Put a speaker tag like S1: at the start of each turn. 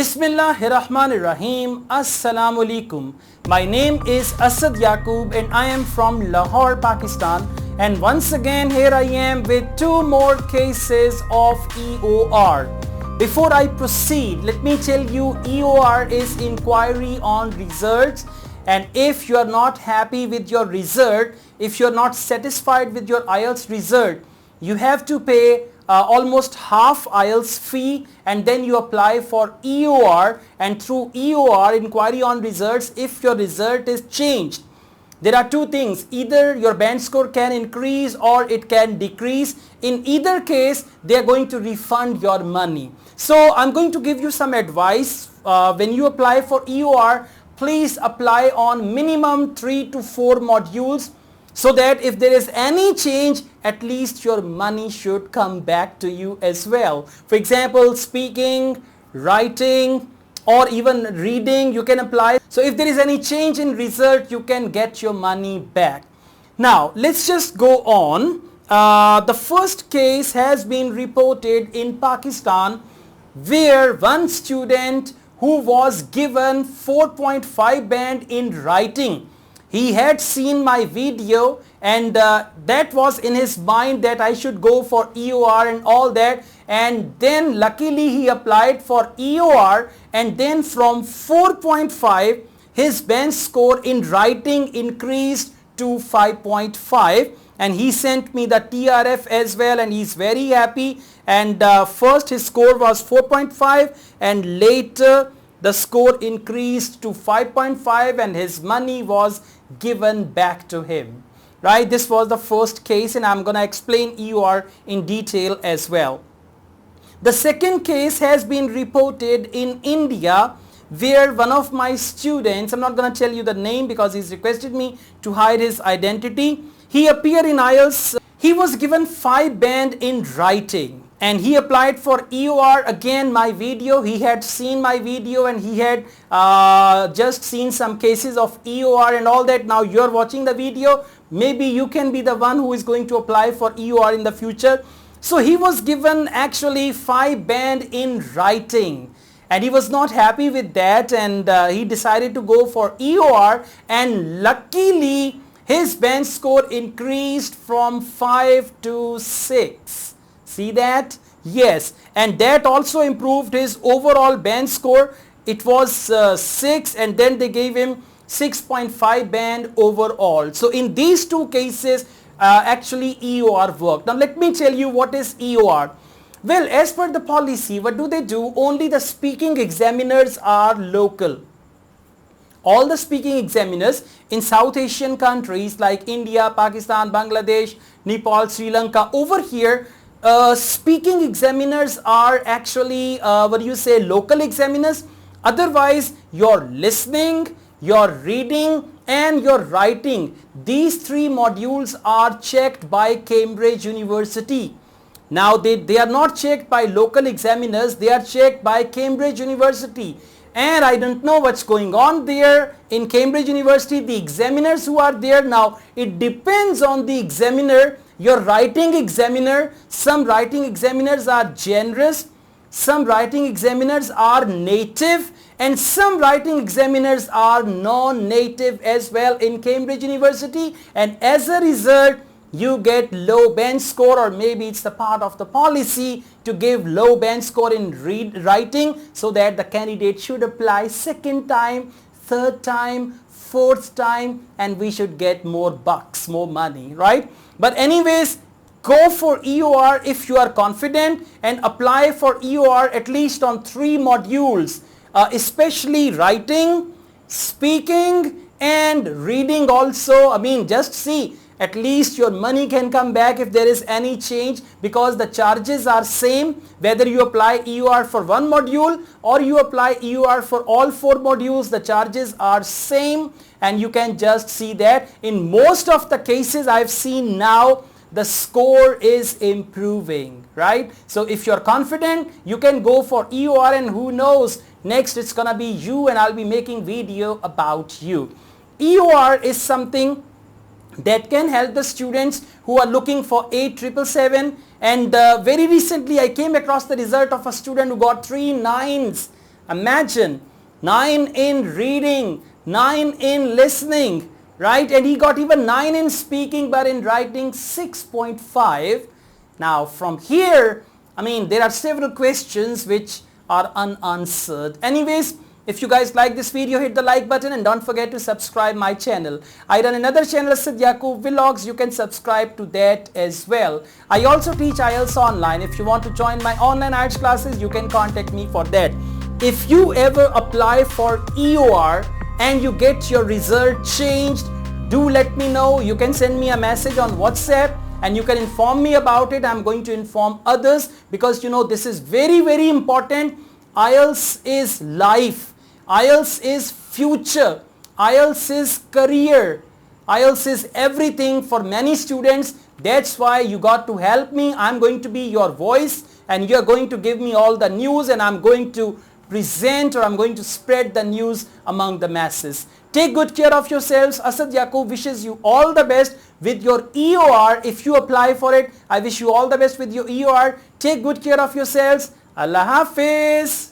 S1: Bismillahirrahmanirrahim. Assalamu alaikum. My name is Asad Yaqub and I am from Lahore, Pakistan. And once again here I am with two more cases of EOR. Before I proceed, let me tell you EOR is inquiry on results, and if you are not happy with your result, if you are not satisfied with your IELTS result, you have to pay almost half IELTS fee, and then you apply for EOR, and through EOR, inquiry on results, if your result is changed, there are two things: either your band score can increase or it can decrease. In either case, they are going to refund your money. So I'm going to give you some advice. When you apply for EOR, please apply on minimum 3 to 4 modules, so that if there is any change, at least your money should come back to you as well. For example, speaking, writing, or even reading, you can apply. So if there is any change in result, you can get your money back. Now let's just go on. The first case has been reported in Pakistan, where one student who was given 4.5 band in writing, he had seen my video, and that was in his mind that I should go for EOR and all that, and then luckily he applied for EOR, and then from 4.5 his band score in writing increased to 5.5, and he sent me the TRF as well, and he's very happy. And first his score was 4.5 and later the score increased to 5.5 and his money was given back to him. Right, this was the first case, and I'm gonna explain EOR in detail as well. The second case has been reported in India, where one of my students, I'm not gonna tell you the name because he's requested me to hide his identity, he appeared in IELTS. He was given 5 band in writing, and he applied for EOR. Again, my video, he had seen my video and he had just seen some cases of EOR and all that. Now you're watching the video, maybe you can be the one who is going to apply for EOR in the future. So he was given actually 5 band in writing, and he was not happy with that, and he decided to go for EOR, and luckily his band score increased from 5 to 6. See that? Yes, and that also improved his overall band score. It was 6, and then they gave him 6.5 band overall. So in these two cases, actually EOR worked. Now let me tell you what is EOR. Well, as per the policy, what do? Only the speaking examiners are local. All the speaking examiners in South Asian countries like India, Pakistan, Bangladesh, Nepal, Sri Lanka, over here, speaking examiners are actually local examiners. Otherwise, your listening, your reading and your writing, these 3 modules are checked by Cambridge University. Now they are not checked by local examiners, they are checked by Cambridge University. And I don't know what's going on there in Cambridge University, the examiners who are there. Now it depends on the examiner, your writing examiner. Some writing examiners are generous, some writing examiners are native, and some writing examiners are non-native as well in Cambridge University, and as a result you get low band score, or maybe it's the part of the policy to give low band score in writing, so that the candidate should apply second time, third time, fourth time, and we should get more bucks, more money, right? But anyways, go for EOR if you are confident, and apply for EOR at least on 3 modules, especially writing, speaking and reading also. I mean, just see, at least your money can come back if there is any change, because the charges are same whether you apply EOR for 1 module or you apply EOR for all 4 modules. The charges are same, and you can just see that in most of the cases I've seen now, the score is improving, right? So if you're confident, you can go for EOR, and who knows, next it's gonna be you, and I'll be making video about you. EOR is something that can help the students who are looking for 8777, and very recently I came across the result of a student who got 3 9s Imagine, 9 in reading, 9 in listening, right? And he got even 9 in speaking, but in writing 6.5. Now from here, I mean, there are several questions which are unanswered. Anyways, if you guys like this video, hit the like button and don't forget to subscribe my channel. I run another channel, Asad Yaqub Vlogs. You can subscribe to that as well. I also teach IELTS online. If you want to join my online IELTS classes, you can contact me for that. If you ever apply for EOR and you get your result changed, do let me know. You can send me a message on WhatsApp and you can inform me about it. I'm going to inform others because you know this is very, very important. IELTS is life. IELTS is future. IELTS is career. IELTS is everything for many students. That's why you got to help me. I'm going to be your voice and you're going to give me all the news, and I'm going to present, or I'm going to spread the news among the masses. Take good care of yourselves. Asad Yaqub wishes you all the best with your EOR. If you apply for it, I wish you all the best with your EOR. Take good care of yourselves. Allah Hafiz.